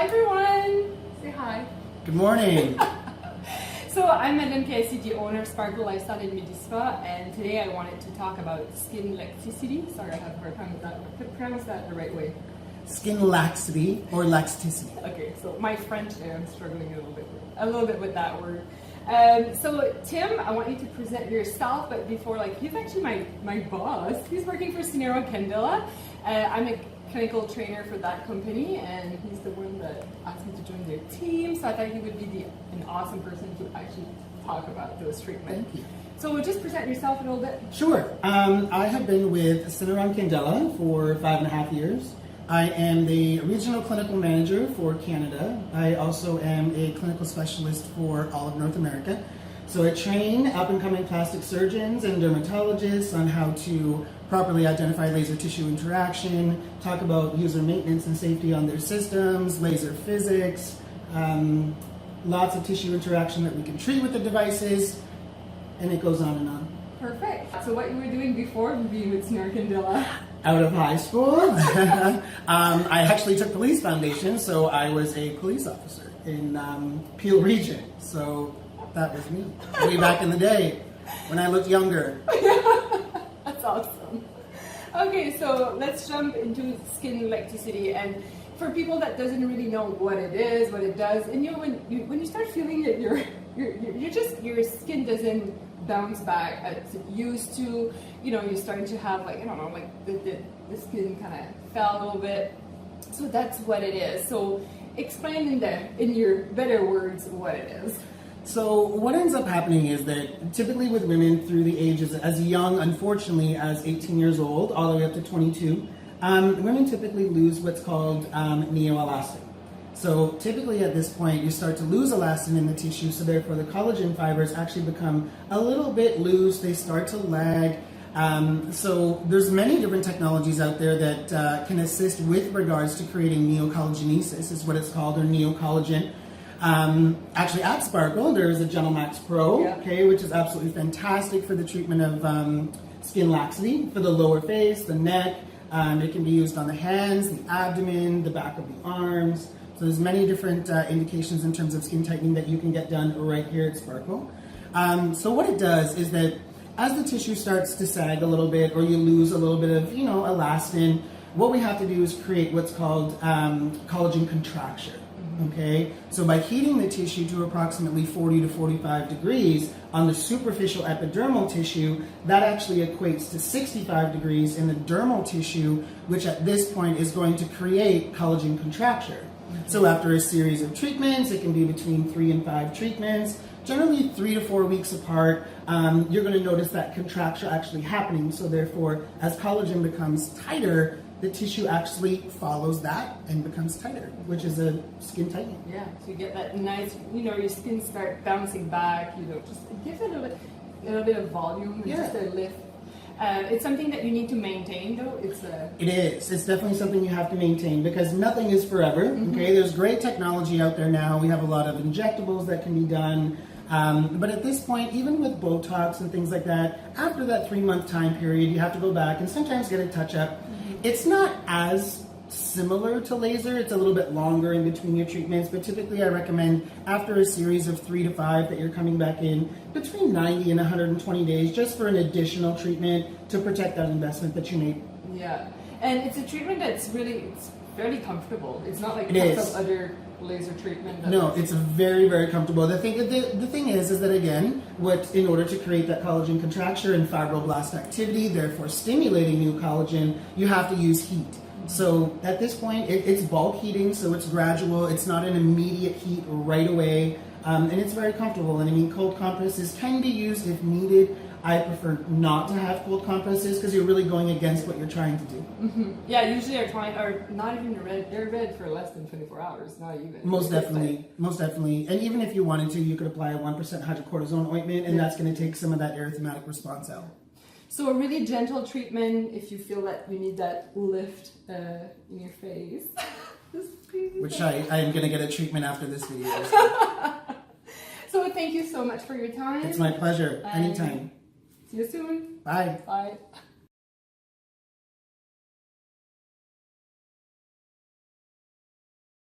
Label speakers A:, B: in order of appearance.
A: Hi everyone! Say hi.
B: Good morning.
A: So I'm Madeleine Casey, the owner of Sparkle Lifestyle in Midi-Spa, and today I wanted to talk about skin elasticity. Sorry, I have a hard time with that. I could pronounce that the right way.
B: Skin laxity or laxticity.
A: Okay, so my French there, I'm struggling a little bit with that word. So Tim, I want you to present yourself, but before, he's actually my boss. He's working for Syneron Candela. I'm a clinical trainer for that company, and he's the one that asked me to join their team. So I thought he would be an awesome person to actually talk about those treatments.
B: Thank you.
A: So just present yourself a little bit.
B: Sure. I have been with Syneron Candela for 5.5 years. I am the regional clinical manager for Canada. I also am a clinical specialist for all of North America. So I train up-and-coming plastic surgeons and dermatologists on how to properly identify laser tissue interaction, talk about user maintenance and safety on their systems, laser physics, lots of tissue interaction that we can treat with the devices, and it goes on and on.
A: Perfect. So what you were doing before being with Syneron Candela?
B: Out of high school, I actually took police foundation, so I was a police officer in Peel Region. So that was me, way back in the day when I looked younger.
A: That's awesome. Okay, so let's jump into skin elasticity. And for people that doesn't really know what it is, what it does, and when you start feeling it, your skin doesn't bounce back as it used to. You're starting to have the skin kind of fell a little bit. So that's what it is. So explain in your better words what it is.
B: So what ends up happening is that typically with women through the ages as young, unfortunately, as 18 years old, all the way up to 22, women typically lose what's called neoelastin. So typically at this point, you start to lose elastin in the tissue, so therefore the collagen fibers actually become a little bit loose, they start to lag. So there's many different technologies out there that can assist with regards to creating neocollagenesis, is what it's called, or neocollagen. Actually at Sparkle, there's a GentalMax Pro, okay, which is absolutely fantastic for the treatment of skin laxity, for the lower face, the neck. It can be used on the hands, the abdomen, the back of the arms. So there's many different indications in terms of skin tightening that you can get done right here at Sparkle. So what it does is that as the tissue starts to sag a little bit, or you lose a little bit of, elastin, what we have to do is create what's called collagen contracture. Okay, so by heating the tissue to approximately 40 to 45 degrees on the superficial epidermal tissue, that actually equates to 65 degrees in the dermal tissue, which at this point is going to create collagen contracture. So after a series of treatments, it can be between 3 and 5 treatments, generally 3 to 4 weeks apart, you're going to notice that contraction actually happening. So therefore, as collagen becomes tighter, the tissue actually follows that and becomes tighter, which is a skin tightening.
A: Yeah, so you get that nice, your skin start bouncing back, just it gives it a little bit of volume, and just a lift. It's something that you need to maintain, though.
B: It is. It's definitely something you have to maintain because nothing is forever. Okay, there's great technology out there now. We have a lot of injectables that can be done. But at this point, even with Botox and things like that, after that 3-month time period, you have to go back and sometimes get a touch-up. It's not as similar to laser. It's a little bit longer in between your treatments, but typically I recommend after a series of 3 to 5 that you're coming back in between 90 and 120 days just for an additional treatment to protect that investment that you made.
A: Yeah, and it's a treatment that's it's fairly comfortable. It's not like some other laser treatment.
B: No, it's very, very comfortable. The thing is that again, in order to create that collagen contracture and fibroblast activity, therefore stimulating new collagen, you have to use heat. So at this point, it's bulk heating, so it's gradual. It's not an immediate heat right away, and it's very comfortable. And I mean, cold compresses can be used if needed. I prefer not to have cold compresses because you're really going against what you're trying to do.
A: Yeah, usually are not even red. They're red for less than 24 hours, not even.
B: Most definitely. And even if you wanted to, you could apply a 1% hydrocortisone ointment, and that's going to take some of that erythematic response out.
A: So a really gentle treatment if you feel that you need that lift in your face.
B: Which I am going to get a treatment after this video.
A: So thank you so much for your time.
B: It's my pleasure. Anytime.
A: See you soon.
B: Bye.
A: Bye.